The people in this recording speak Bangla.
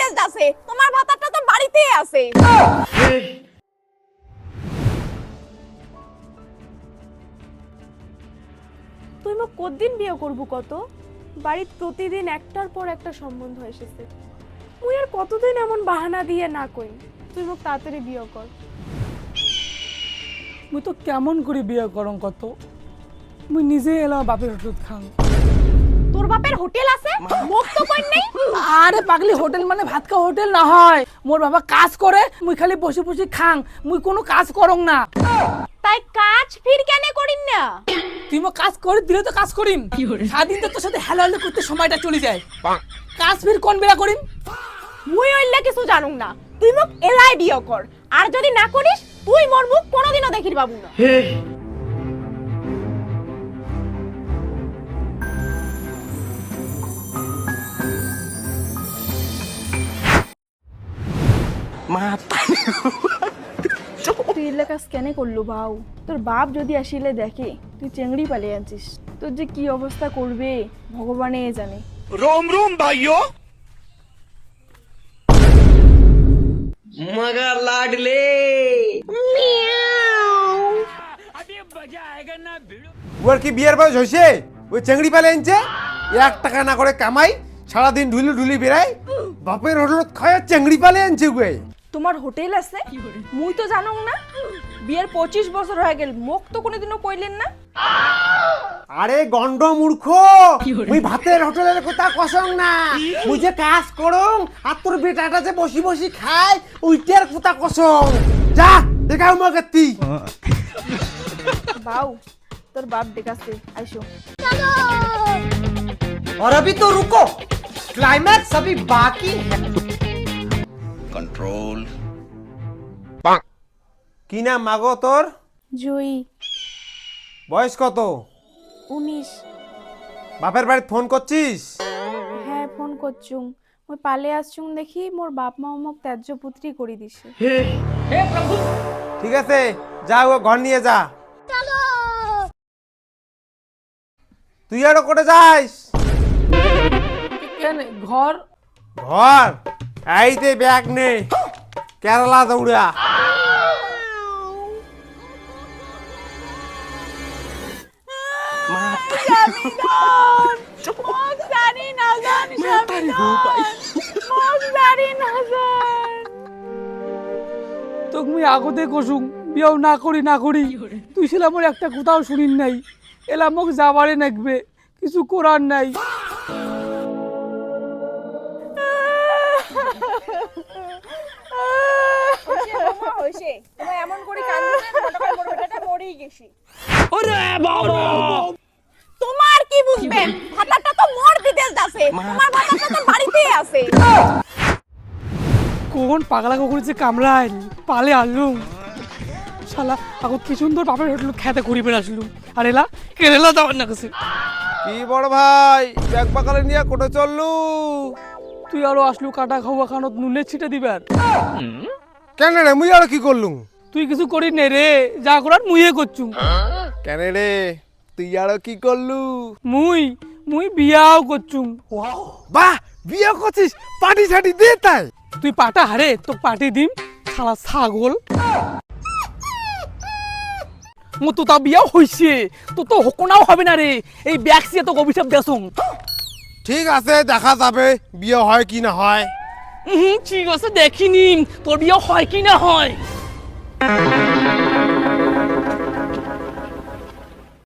বিদেশ যাচ্ছে, তোমার ভাতাটা তো বাড়িতেই আছে। তুই মোক কতদিন বিয়ে করবো কত? বাড়িত প্রতিদিন একটার পর একটা সম্বন্ধ এসেছে। মুই আর কতদিন এমন বাহানা দিয়ে না কই, তুই মোক তাড়াতাড়ি বিয়ে কর। মুই তো কেমন করে বিয়ে করং কত? মুই নিজে এলাম বাপের হোটেল খাং। তোর বাপের হোটেল আছে, মোক তো কই নাই। আরে পাগলি, হোটেল মানে ভাত খাওয়া হোটেল না হয়। মোর বাবা কাজ করে, মুই খালি বসে বসে খাং। মুই কোনো কাজ করং না। তাই কাজ ফির কেন করিন না? তুই মো কাজ করে দিলে তো কাজ করিম। সারাদিন তো তোর সাথে হেলো হেলো করতে সময়টা চলে যায়। কাজ ফির কোন বেলা করিম? মুই ওইলা কিছু জানুম না, তুই মোক এলাই বিয়ে কর। আর যদি না করিস, তুই মোর মুখ কোনোদিনও দেখির পাবু না। তুই এলে কাজ কেন করলু বাউ? তোর বাপ যদি আসিলে দেখে তুই চেংড়ি পালিয়ে আছিস, তোর যে কি অবস্থা করবে ভগবানে জানে। रोम रोम भाइयों मगर लाडले ওর কি বিয়ের বয়স হয়েছে? ওই চেংড়ি পালে আনছে, 1 টাকা না করে কামাই, সারাদিন ঢুলি ঢুলি বেড়াই, বাপের হোটেলত খায় চেংড়ি পালে আনছে ওই। তোমার হোটেল আছে? মুই তো জানো না, বিয়ের 25 বছর হয়ে গেল, মোক তো কোনোদিনও কইলেন না। আরে গন্ড মূর্খ, মুই ভাতের হোটেলের কথা কসং না, মুই যে কাজ করং আর তোর বেটাটা যে বসি বসি খায় ওইটার কথা কসং। যা দেখাও মগে তুই। বাউ, তোর বাপ দেখাছে, আইসো। और अभी तो रुको, क्लाइमैक्स अभी बाकी है। कंट्रोल কি নাম মাগো তোর? জয়ী। বয়স কত? 19। বাপের বাড়ি ফোন করছিস? হ্যাঁ ফোন করছুম, মুই পালে আসছুম দেখি মোর বাপ মা মোক ত্যায্য পুত্রী করে দিছে। ঠিক আছে, যা ও ঘর নিয়ে যা। তুই আরো করে যাস? কেন ঘর? ঘর এইতে ব্যাগ নে, কেরালা দৌড়া। তোকে মুই আগতে কসুম বিয়াও না করি না করি, তুই ছিল আমার একটা কোথাও শুনিন নাই। এলা মোক যাবারে নাকবে, কিছু করার নাই। এমন করে কান্দে মরেই গেছি। তোমার কি বুঝবেন, ভাতাটা তো মোর বিদেশ যাচ্ছে, তোমার ভাতাটা তো বাড়িতেই আছে। কোন পাগলা করেছে কামড়ায় পালে আনলুম। শালা আগত কি সুন্দর বাপের হোটেল খেতে ঘুরি বেড়াসলুম, আর এলা কেরালা যাওয়ার না কাছে। কি বড় ভাই, ব্যাগ পাকালে নিয়ে কোটে চললু? তুই আরো আসলু কাটা খাওয়া খানত নুনের ছিটে দিবার। কেন রে, মুই আর কি করলুম? তুই কিছু করি নে রে, যা করার মুইয়ে করছু। কেন রে, তুই আর কি করলু? মুই বিয়াও করছুম। বাহ, বিয়ে করছিস, পাটি ছাটি দে তাই। তুই পাটা হারে তো পাটি দিম, শালা ছাগল। মো তো তা বিয়াও হইছে, তো তো হকনাও হবে না রে। এই ব্যাগসিয়ে তো অভিশাপ দেছুম। ঠিক আছে, দেখা যাবে বিয়ে হয় কি না হয়। ঠিক আছে, দেখিনি তোর বিয়ে হয় কি না হয়।